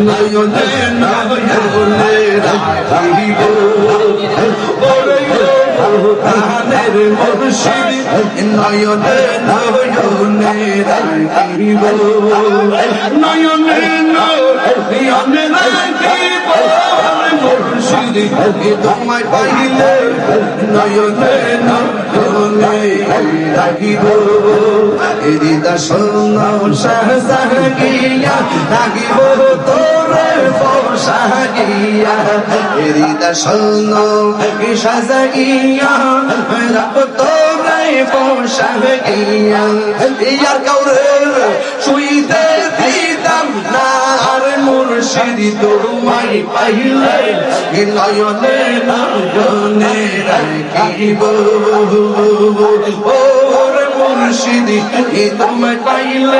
নয়নে নয়নে রাখিব প্রাণের মুর্শিদ নয়নে নয়নে রাখিব নয়নে নয়নে রাখিব মুর্শিদ তোমায় পাইলে নয়নে নয়নে রাখিব হৃদয় শোনো সাহসাগিয়া রাখিব তোরে পোশাকিয়া হৃদয় শোনো সাহসাগিয়া রাখব তোরে পোশাকিয়া ইয়ার কাউরে শুইতে দিতাম না আর মুর্শিদ তোমায় পাইলে নয়নে নয়নে রাখিব মুর্শিদ তোমায় পাইলে